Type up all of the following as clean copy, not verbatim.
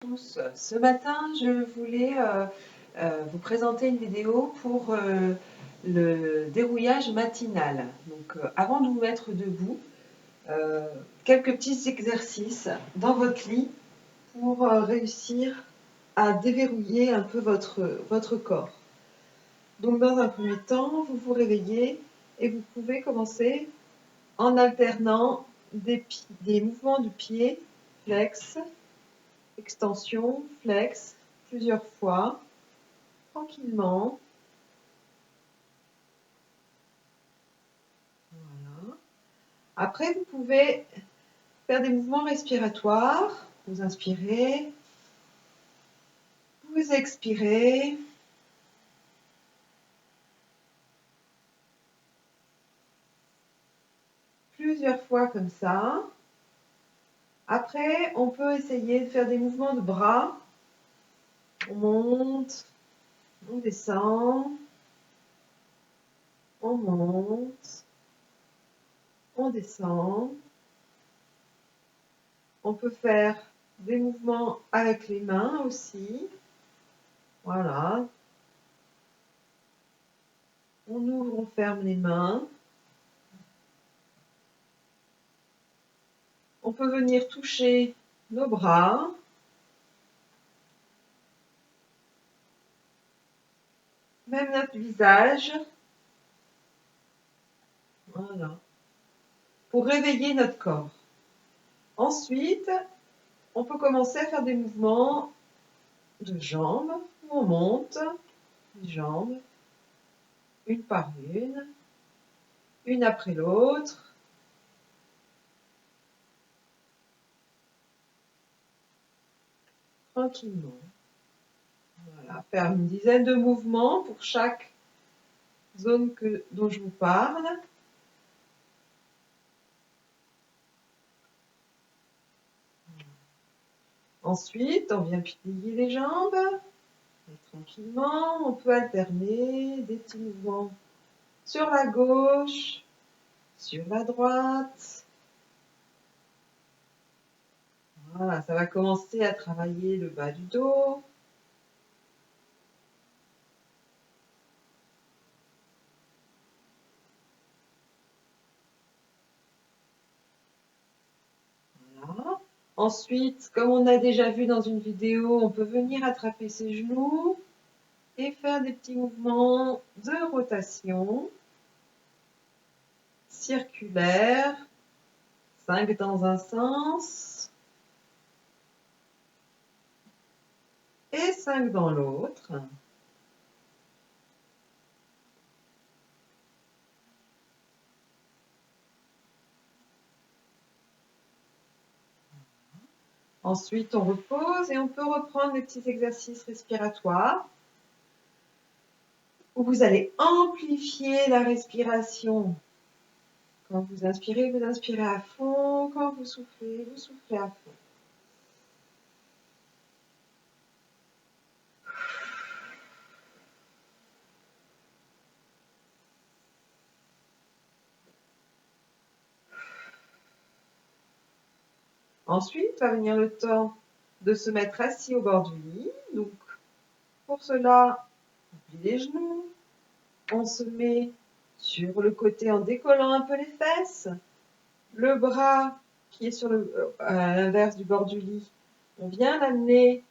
Tous. Ce matin, je voulais vous présenter une vidéo pour le dérouillage matinal. Donc, avant de vous mettre debout, quelques petits exercices dans votre lit pour réussir à déverrouiller un peu votre corps. Donc, dans un premier temps, vous vous réveillez et vous pouvez commencer en alternant des mouvements du pied, flex, extension, flex, plusieurs fois, tranquillement. Voilà. Après, vous pouvez faire des mouvements respiratoires. Vous inspirez, vous expirez. Plusieurs fois comme ça. Après, on peut essayer de faire des mouvements de bras. On monte, on descend, on monte, on descend. On peut faire des mouvements avec les mains aussi. Voilà. On ouvre, on ferme les mains. On peut venir toucher nos bras. Même notre visage. Voilà. Pour réveiller notre corps. Ensuite, on peut commencer à faire des mouvements de jambes. On monte les jambes, une par une après l'autre. Tranquillement. Voilà. Faire une dizaine de mouvements pour chaque zone dont je vous parle. Ensuite, on vient plier les jambes. Et tranquillement, on peut alterner des petits mouvements sur la gauche, sur la droite. Voilà, ça va commencer à travailler le bas du dos. Voilà. Ensuite, comme on a déjà vu dans une vidéo, on peut venir attraper ses genoux et faire des petits mouvements de rotation circulaire. 5 dans un sens et 5 dans l'autre. Ensuite, on repose et on peut reprendre les petits exercices respiratoires où vous allez amplifier la respiration. Quand vous inspirez à fond. Quand vous soufflez à fond. Ensuite, va venir le temps de se mettre assis au bord du lit. Donc, pour cela, on plie les genoux. On se met sur le côté en décollant un peu les fesses. Le bras qui est à l'inverse du bord du lit, on vient l'amener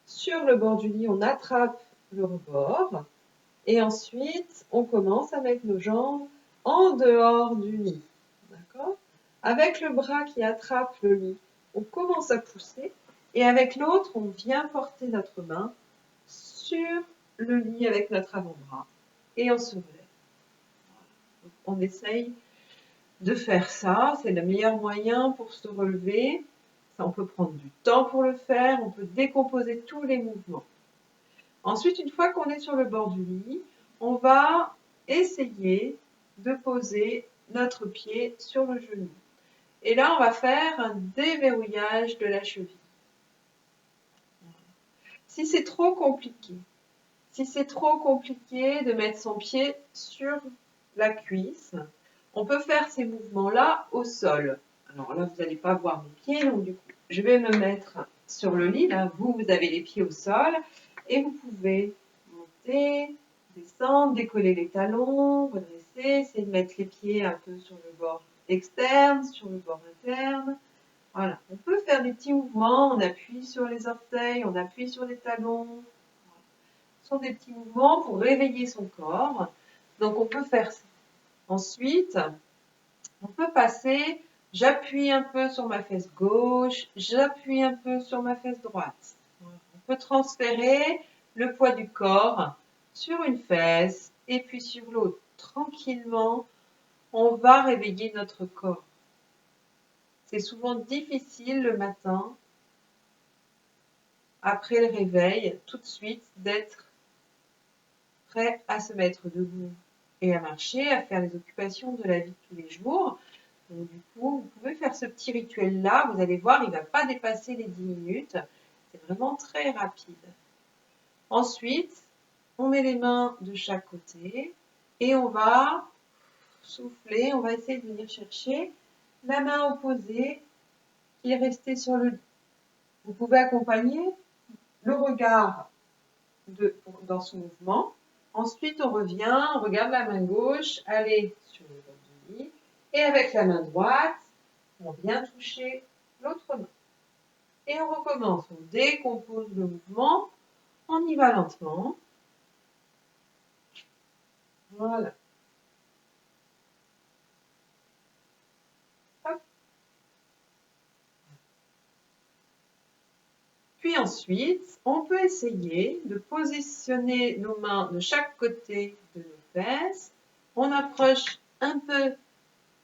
sur le bord du lit, on attrape le rebord. Et ensuite, on commence à mettre nos jambes en dehors du lit. D'accord ? Avec le bras qui attrape le lit, on commence à pousser. Et avec l'autre, on vient porter notre main sur le lit avec notre avant-bras. Et on se relève. Donc, on essaye de faire ça. C'est le meilleur moyen pour se relever. Ça, on peut prendre du temps pour le faire. On peut décomposer tous les mouvements. Ensuite, une fois qu'on est sur le bord du lit, on va essayer de poser notre pied sur le genou. Et là, on va faire un déverrouillage de la cheville. Si c'est trop compliqué de mettre son pied sur la cuisse, on peut faire ces mouvements-là au sol. Alors là, vous n'allez pas voir mes pieds, donc du coup, je vais me mettre sur le lit, là, vous avez les pieds au sol et vous pouvez monter, descendre, décoller les talons, redresser, essayer de mettre les pieds un peu sur le bord externe, sur le bord interne. Voilà, on peut faire des petits mouvements, on appuie sur les orteils, on appuie sur les talons. Ce sont des petits mouvements pour réveiller son corps. Donc on peut faire ça. Ensuite, on peut passer, j'appuie un peu sur ma fesse gauche, j'appuie un peu sur ma fesse droite. On peut transférer le poids du corps sur une fesse et puis sur l'autre. Tranquillement, on va réveiller notre corps. C'est souvent difficile le matin, après le réveil, tout de suite, d'être prêt à se mettre debout et à marcher, à faire les occupations de la vie de tous les jours. Donc, du coup, vous pouvez faire ce petit rituel-là. Vous allez voir, il ne va pas dépasser les 10 minutes. C'est vraiment très rapide. Ensuite, on met les mains de chaque côté et on va souffler. On va essayer de venir chercher la main opposée qui est restée sur le lit. Vous pouvez accompagner le regard dans ce mouvement. Ensuite, on revient, on regarde la main gauche, aller sur le bord du lit. Et avec la main droite, on vient toucher l'autre main. Et on recommence. On décompose le mouvement. On y va lentement. Voilà. Hop. Puis ensuite, on peut essayer de positionner nos mains de chaque côté de nos fesses. On approche un peu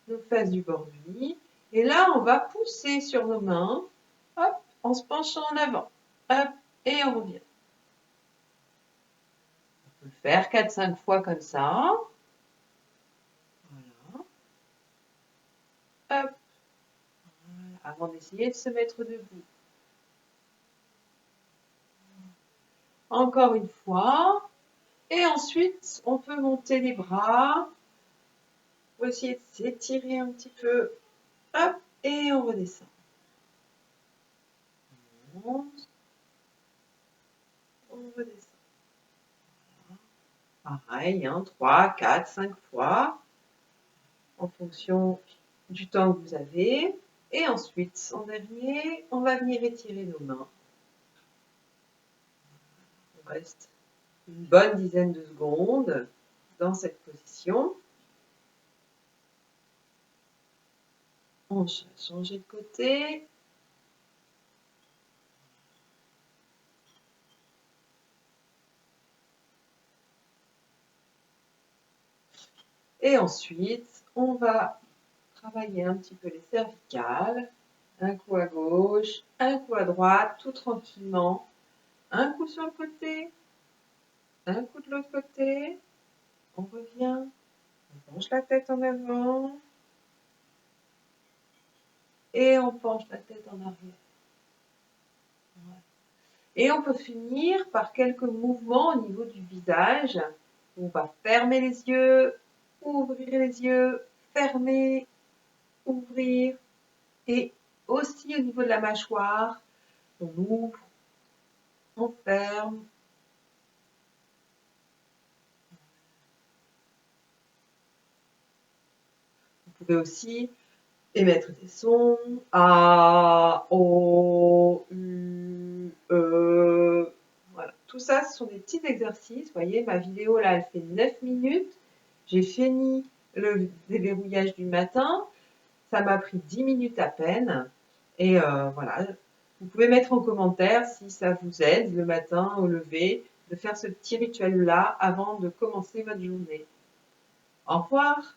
nos fesses du bord du lit. Et là, on va pousser sur nos mains, hop, en se penchant en avant. Hop, et on revient. On peut le faire 4-5 fois comme ça. Voilà. Hop. Voilà. Avant d'essayer de se mettre debout. Encore une fois. Et ensuite, on peut monter les bras. On va essayer de s'étirer un petit peu. Hop, et on redescend. On monte. On redescend. Pareil, 3, 4, 5 fois, en fonction du temps que vous avez. Et ensuite, en dernier, on va venir étirer nos mains. On reste une bonne dizaine de secondes dans cette position. On va changer de côté. Et ensuite, on va travailler un petit peu les cervicales. Un coup à gauche, un coup à droite, tout tranquillement. Un coup sur le côté, un coup de l'autre côté. On revient, on penche la tête en avant. Et on penche la tête en arrière. Ouais. Et on peut finir par quelques mouvements au niveau du visage. On va fermer les yeux, ouvrir les yeux, fermer, ouvrir. Et aussi au niveau de la mâchoire, on ouvre, on ferme. Vous pouvez aussi émettre des sons A, O, U, E. Voilà. Tout ça, ce sont des petits exercices. Vous voyez, ma vidéo là, elle fait 9 minutes. J'ai fini le déverrouillage du matin. Ça m'a pris 10 minutes à peine. Et voilà. Vous pouvez mettre en commentaire si ça vous aide le matin au lever de faire ce petit rituel-là avant de commencer votre journée. Au revoir!